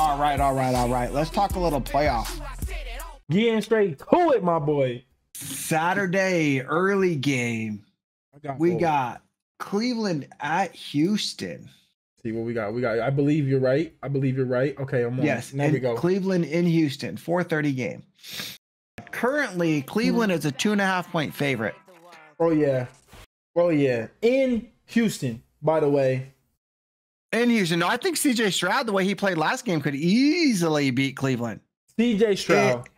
All right, all right, all right. Let's talk a little playoff. Getting straight to it, my boy. Saturday early game. We got Cleveland at Houston. See what we got. I believe you're right. Okay, I'm on. Yes, There we go. Cleveland in Houston, 4:30 game. Currently, Cleveland is a 2.5-point favorite. Oh yeah. In Houston, by the way. In Houston, no, I think CJ Stroud, the way he played last game, could easily beat Cleveland. CJ Stroud.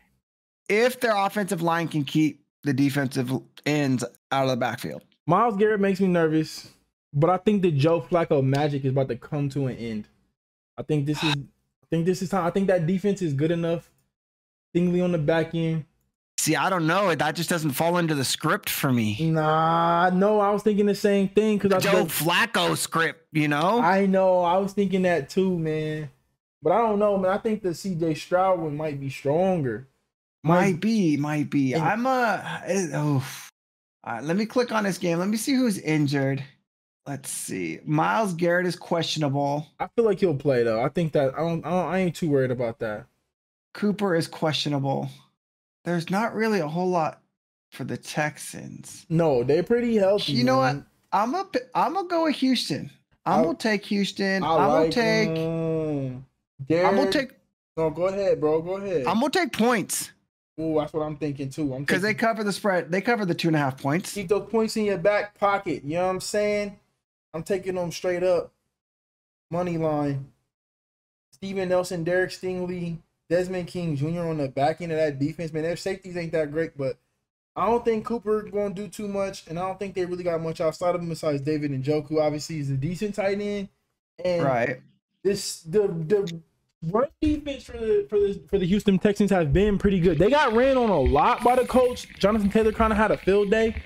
If their offensive line can keep the defensive ends out of the backfield. Myles Garrett makes me nervous, but I think the Joe Flacco magic is about to come to an end. I think this is time. I think that defense is good enough. Stingley on the back end. See, I don't know. That just doesn't fall into the script for me. Nah, no, I was thinking the same thing because Joe Flacco script, you know. I know, I was thinking that too, man. But I don't know, man. I think the CJ Stroud one might be stronger. Might be. Let me click on this game. Let me see who's injured. Let's see. Myles Garrett is questionable. I feel like he'll play though. I think that I ain't too worried about that. Cooper is questionable. There's not really a whole lot for the Texans. No, they're pretty healthy. You know what? I'm gonna go with Houston. I'm gonna take Houston. I'm gonna take. No, go ahead, bro. Go ahead. I'm gonna take points. Oh, that's what I'm thinking too. Because they cover the spread. They cover the 2.5 points. Keep those points in your back pocket. You know what I'm saying? I'm taking them straight up. Money line. Steven Nelson, Derek Stingley, Desmond King Jr. on the back end of that defense. Man, their safeties ain't that great, but I don't think Cooper going to do too much, and I don't think they really got much outside of him besides David Njoku. Obviously, he's a decent tight end. And right. The run defense for the Houston Texans has been pretty good. They got ran on a lot by the coach. Jonathan Taylor kind of had a field day.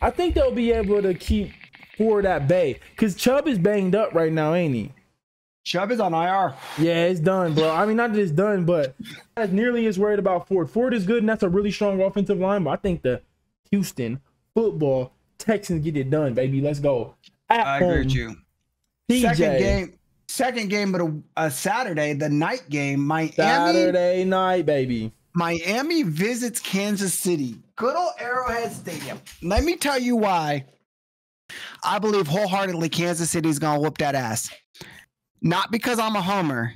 I think they'll be able to keep Ford at bay because Chubb is banged up right now, ain't he? Chubb is on IR. Yeah, it's done, bro. I mean, not that it's done, but not nearly as worried about Ford. Ford is good, and that's a really strong offensive line, but I think the Houston football Texans get it done, baby. Let's go. I agree with you. DJ. Second game, but a Saturday, the night game. Miami. Saturday night, baby. Miami visits Kansas City. Good old Arrowhead Stadium. Let me tell you why I believe wholeheartedly Kansas City is going to whoop that ass. Not because I'm a homer,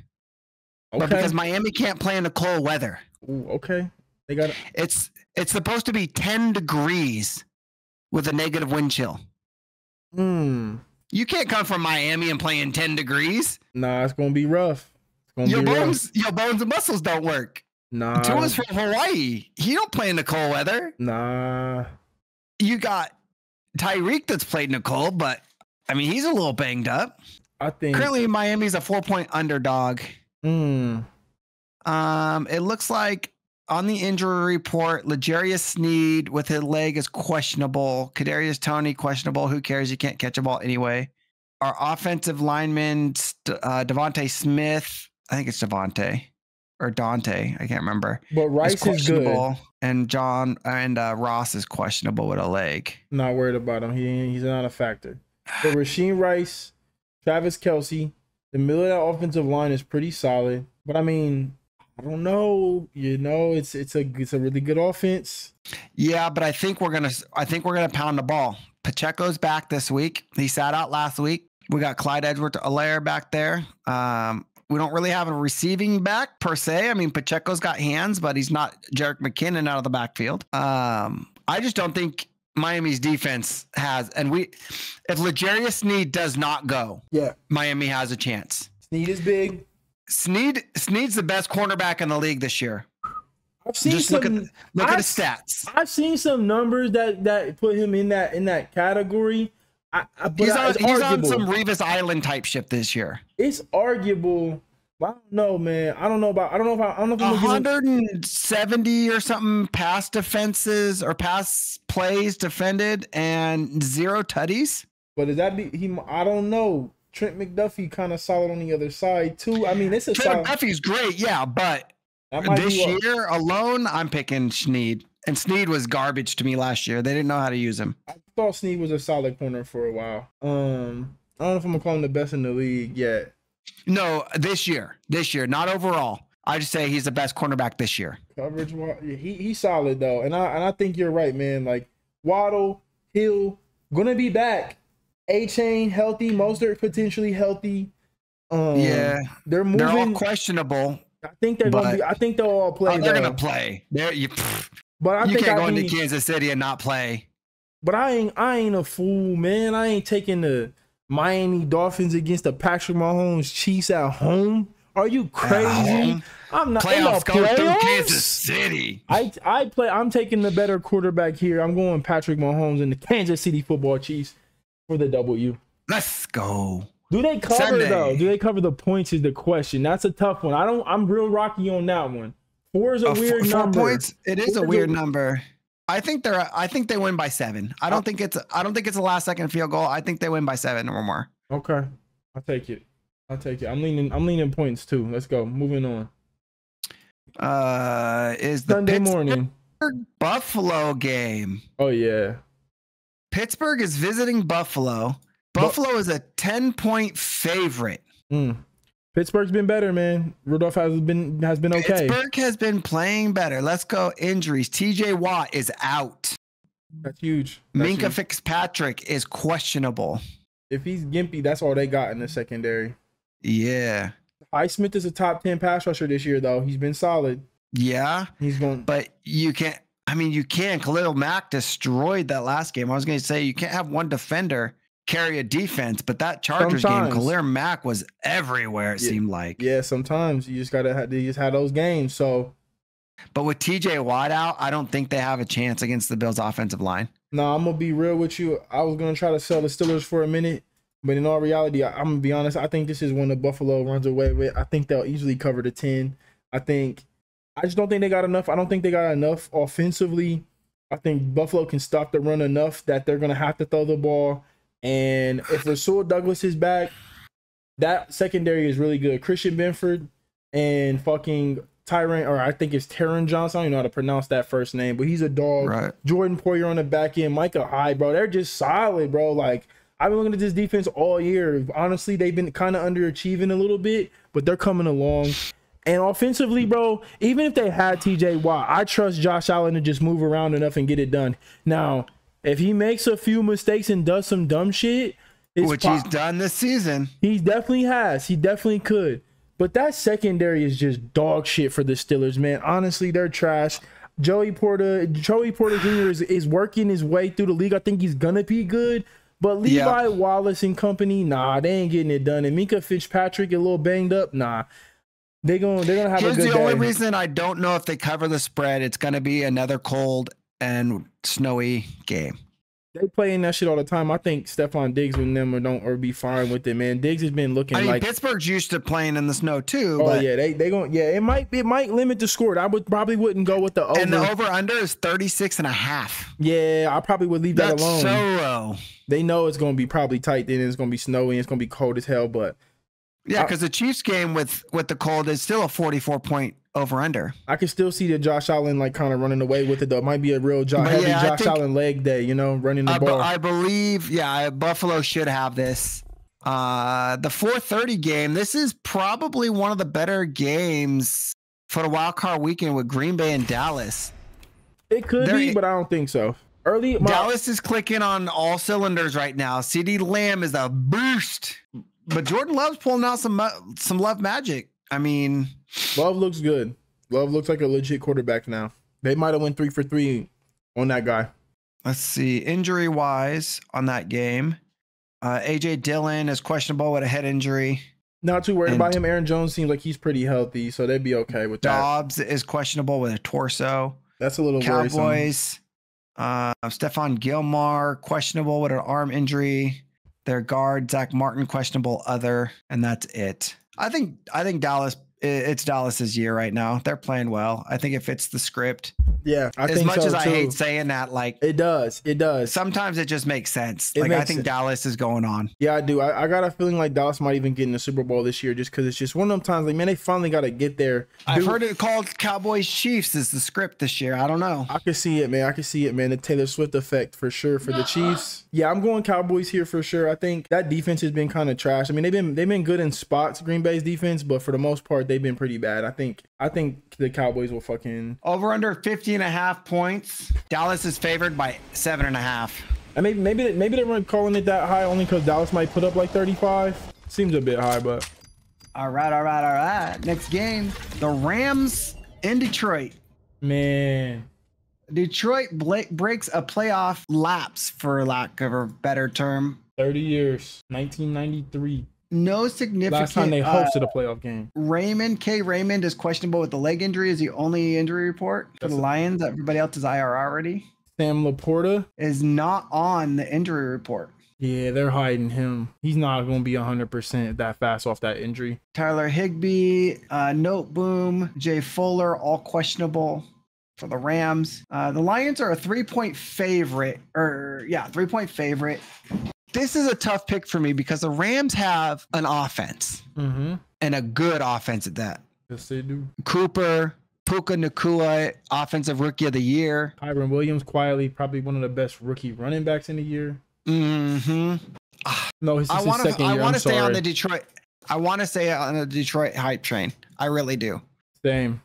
but because Miami can't play in the cold weather. Ooh, okay. They got It's supposed to be 10 degrees with a negative wind chill. You can't come from Miami and play in 10 degrees. Nah, it's gonna be rough. Your bones and muscles don't work. Nah. Tua's from Hawaii. He don't play in the cold weather. Nah. You got Tyreek that's played in the cold, but I mean he's a little banged up. I think currently Miami's a 4-point underdog. It looks like on the injury report, L'Jarius Sneed with his leg is questionable. Kadarius Toney questionable. Who cares? You can't catch a ball anyway. Our offensive lineman, Devontae Smith. I think it's Devontae or Dante. I can't remember. But Rice is good. And Ross is questionable with a leg. Not worried about him. He's not a factor. But Rasheed Rice, Travis Kelce, the middle of that offensive line is pretty solid. But I mean, I don't know. You know, it's a really good offense. Yeah, but I think we're gonna pound the ball. Pacheco's back this week. He sat out last week. We got Clyde Edwards-Helaire back there. We don't really have a receiving back per se. I mean, Pacheco's got hands, but he's not Jerick McKinnon out of the backfield. I just don't think Miami's defense has, if L'Jarius Sneed does not go, Miami has a chance. Sneed is big. Sneed's the best cornerback in the league this year. I've seen just look at his stats. I've seen some numbers that put him in that category. He's on some Revis Island type shit this year. It's arguable. I don't know, man. I don't know if 170 or something pass defenses or pass plays defended and 0 tutties. But does that be he? I don't know. Trent McDuffie kind of solid on the other side too. I mean, Trent McDuffie's great, yeah, but this year alone, I'm picking Sneed. And Sneed was garbage to me last year. They didn't know how to use him. I thought Sneed was a solid corner for a while. I don't know if I'm gonna call him the best in the league yet. No, this year, not overall. I just say he's the best cornerback this year. Coverage, he's solid though, and I think you're right, man. Like Waddle, Hill, gonna be back. A-Chain healthy, Mostert potentially healthy. Yeah, they're moving. They're all questionable. I think they're gonna be. I think they'll all play. They're gonna play. But you can't go into Kansas City and not play. But I ain't a fool, man. I ain't taking the Miami Dolphins against the Patrick Mahomes Chiefs at home. Are you crazy? I'm not. Playoffs go through Kansas City. I'm taking the better quarterback here. I'm going Patrick Mahomes and the Kansas City Football Chiefs for the W. Let's go. Do they cover Sunday, though? Do they cover the points is the question. That's a tough one. I'm real rocky on that one. 4 is a weird number. 4 points. It is a weird number. I think they win by 7. I don't think it's a last second field goal. I think they win by 7 or more. Okay. I'll take it. I'm leaning points too. Let's go. Moving on. Is the Sunday morning Buffalo game. Oh yeah. Pittsburgh is visiting Buffalo. Buffalo is a 10-point favorite. Pittsburgh's been better, man. Rudolph has been okay. Pittsburgh has been playing better. Let's go. Injuries. TJ Watt is out. That's huge. Minkah Fitzpatrick is questionable. If he's gimpy, that's all they got in the secondary. Yeah. Highsmith is a top 10 pass rusher this year, though. He's been solid. Yeah. He's going. But you can't. I mean, you can. Khalil Mack destroyed that last game. I was going to say you can't have one defender carry a defense, but that Chargers game, Khalil Mack was everywhere. It seemed like. Yeah, sometimes you just gotta have those games. So, but with TJ Watt out, I don't think they have a chance against the Bills' offensive line. No, I'm gonna be real with you. I was gonna try to sell the Steelers for a minute, but in all reality, I'm gonna be honest. I think this is one that Buffalo runs away with. I think they'll easily cover the 10. I just don't think they got enough. I don't think they got enough offensively. I think Buffalo can stop the run enough that they're gonna have to throw the ball. And if Rasul Douglas is back, that secondary is really good. Christian Benford and fucking I think it's Taron Johnson. I don't even know how to pronounce that first name, but he's a dog. Right. Jordan Poyer on the back end. Micah Hyde, bro. They're just solid, bro. Like, I've been looking at this defense all year. Honestly, they've been kind of underachieving a little bit, but they're coming along. And offensively, bro, even if they had TJ Watt, I trust Josh Allen to just move around enough and get it done. Now, if he makes a few mistakes and does some dumb shit, which he's done this season. He definitely has. He definitely could. But that secondary is just dog shit for the Steelers, man. Honestly, they're trash. Joey Porter Jr. is working his way through the league. I think he's gonna be good. But Levi Wallace and company, nah, they ain't getting it done. And Minkah Fitzpatrick a little banged up, nah. They're gonna have a good day. Here's the only reason I don't know if they cover the spread. It's gonna be another cold and snowy game. They playing that shit all the time. I think Stephon Diggs and them or be fine with it, man. Diggs has been looking like Pittsburgh's used to playing in the snow too. Oh yeah, they going it might limit the score. I probably wouldn't go with the over. And the over under is 36.5. Yeah, I probably would leave that alone. So low. They know it's gonna be probably tight. Then it's gonna be snowy. It's gonna be cold as hell. But yeah, because the Chiefs game with the cold is still a 44-point over under. I can still see the Josh Allen like kind of running away with it though. It might be a real heavy Josh Allen leg day, running the ball. I believe, Buffalo should have this. The 4:30 game. This is probably one of the better games for the wild card weekend with Green Bay and Dallas. It could be, but I don't think so. Dallas is clicking on all cylinders right now. CeeDee Lamb is a boost, but Jordan Love's pulling out some Love magic. I mean, Love looks good. Love looks like a legit quarterback now. They might have went 3 for 3 on that guy. Let's see. Injury wise on that game, AJ Dillon is questionable with a head injury. Not too worried about him. Aaron Jones seems like he's pretty healthy, so they'd be okay with that. Dobbs is questionable with a torso. That's a little Cowboys. Stephon Gilmore questionable with an arm injury. Their guard Zach Martin questionable other, and that's it. I think Dallas it's Dallas's year right now. They're playing well. I think it fits the script. Yeah, I As think much so as I too. hate saying that, like It does. It does. sometimes it just makes sense. It Like I makes think sense. Dallas is going on. Yeah, I do. I got a feeling like Dallas might even get in the Super Bowl this year just because it's just one of them times like, man, they finally got to get there. I've heard it called Cowboys Chiefs is the script this year. I don't know. I can see it, man. I can see it, man. The Taylor Swift effect for sure for the Chiefs. Yeah, I'm going Cowboys here for sure. I think that defense has been kind of trash. I mean, they've been good in spots, Green Bay's defense, but for the most part, they've been pretty bad. I think the Cowboys will fucking. Over under 50.5 points. Dallas is favored by 7.5. And maybe they're really calling it that high only because Dallas might put up like 35. Seems a bit high, but. All right. Next game, the Rams in Detroit. Man. Detroit breaks a playoff lapse, for lack of a better term. 30 years, 1993. No significant. Last time they hosted a playoff game. Raymond is questionable with the leg injury. Is the only injury report for the Lions. Everybody else is IR already. Sam Laporta is not on the injury report. Yeah, they're hiding him. He's not going to be 100% that fast off that injury. Tyler Higbee, Note Boom, Jay Fuller, all questionable for the Rams. The Lions are a 3-point favorite. 3-point favorite. This is a tough pick for me because the Rams have an offense and a good offense at that. Yes, they do. Cooper, Puka Nacua, offensive rookie of the year. Kyron Williams, quietly probably one of the best rookie running backs in the year. Mm-hmm. No, his second year. I want to stay on the Detroit. I want to stay on the Detroit hype train. I really do. Same.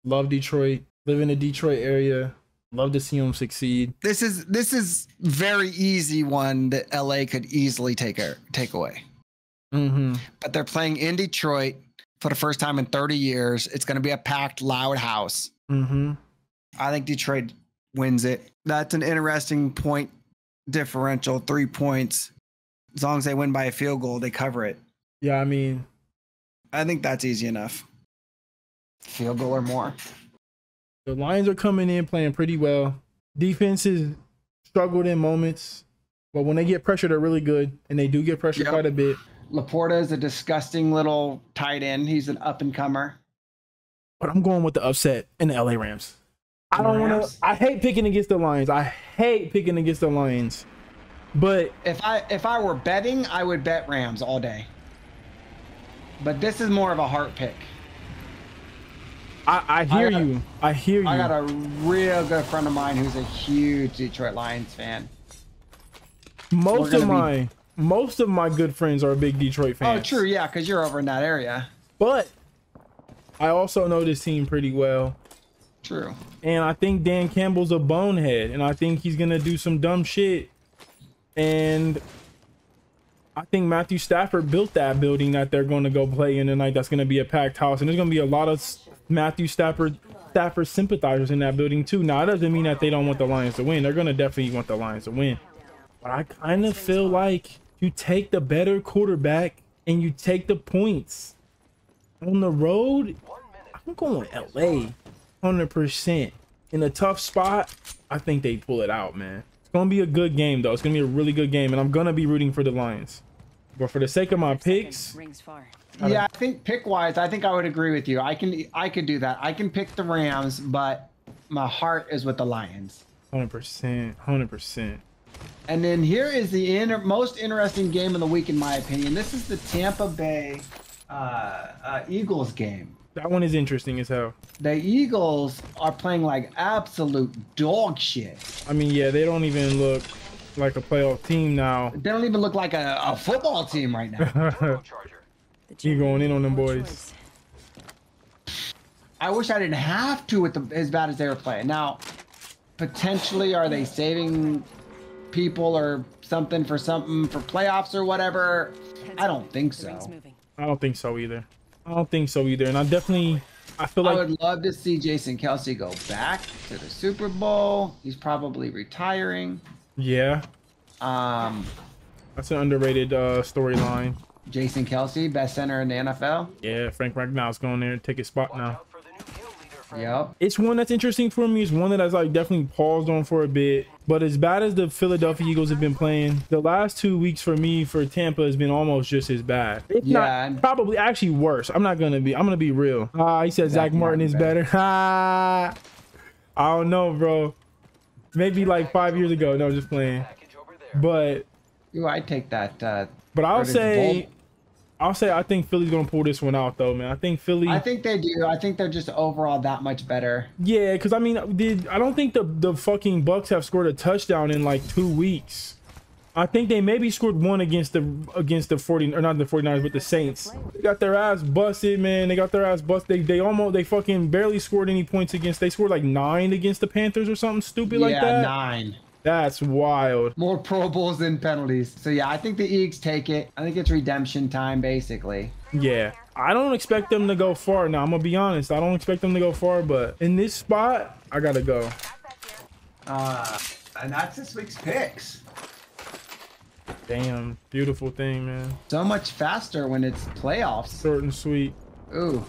Love Detroit. Live in the Detroit area. Love to see them succeed. This is very easy one that LA could easily take away. But they're playing in Detroit for the first time in 30 years. It's going to be a packed, loud house. I think Detroit wins it. That's an interesting point differential, 3 points. As long as they win by a field goal, they cover it. Yeah, I mean, I think that's easy enough. Field goal or more. The Lions are coming in playing pretty well. Defenses struggled in moments, but when they get pressure, they're really good, and they do get pressure quite a bit. Laporta is a disgusting little tight end. He's an up-and-comer. But I'm going with the upset in the LA Rams. I hate picking against the Lions. But if I were betting, I would bet Rams all day. But this is more of a heart pick. I hear you. I got a real good friend of mine who's a huge Detroit Lions fan. Most of my good friends are big Detroit fans. Oh, true, yeah, because you're over in that area. But I also know this team pretty well. True. And I think Dan Campbell's a bonehead, and I think he's gonna do some dumb shit. And I think Matthew Stafford built that building that they're going to go play in tonight. That's going to be a packed house, and there's going to be a lot of Matthew Stafford sympathizers in that building too. Now, it doesn't mean that they don't want the Lions to win. They're going to definitely want the Lions to win. But I kind of feel like you take the better quarterback and you take the points. On the road, I'm going LA 100%. In a tough spot, I think they pull it out, man. It's going to be a good game, though. It's going to be a really good game, and I'm going to be rooting for the Lions. But for the sake of my picks... Yeah, I think pick-wise, I think I would agree with you. I could do that. I can pick the Rams, but my heart is with the Lions. 100%. 100%. And then here is the most interesting game of the week, in my opinion. This is the Tampa Bay Eagles game. That one is interesting as hell. The Eagles are playing like absolute dog shit. I mean, yeah, they don't even look like a playoff team now. They don't even look like a football team right now. You going in on them boys. I wish I didn't have to with as bad as they were playing. Now, potentially, are they saving people or something for playoffs or whatever? I don't think so. I don't think so either. And I feel like I would love to see Jason Kelce go back to the Super Bowl. He's probably retiring. Yeah. That's an underrated storyline. Jason Kelce, best center in the NFL. Yeah, Frank Ragnall's going there and take his spot now. Yep. It's one that's interesting for me. It's one that I've like definitely paused on for a bit. But as bad as the Philadelphia Eagles have been playing, the last 2 weeks for me for Tampa has been almost just as bad. If not, probably actually worse. I'm gonna be real. He said Zach Martin is better. I don't know, bro. Maybe like 5 years ago. No, just playing. But I'd take that. But I'll say I think Philly's gonna pull this one out though, man. I think Philly. I think they do. I think they're just overall that much better. Yeah, because I mean, I don't think the fucking Bucks have scored a touchdown in like 2 weeks. I think they maybe scored one against the 40 or not the 49ers, but the Saints. They got their ass busted, man. They got their ass busted. They fucking barely scored any points against. They scored like 9 against the Panthers or something stupid like that. Yeah, 9. That's wild. More Pro Bowls than penalties. So yeah, I think the Eagles take it. I think it's redemption time, basically. Yeah, I don't expect them to go far. Now I'm gonna be honest. I don't expect them to go far, but in this spot, I gotta go. And that's this week's picks. Damn, beautiful thing, man. So much faster when it's playoffs. Short and sweet. Ooh,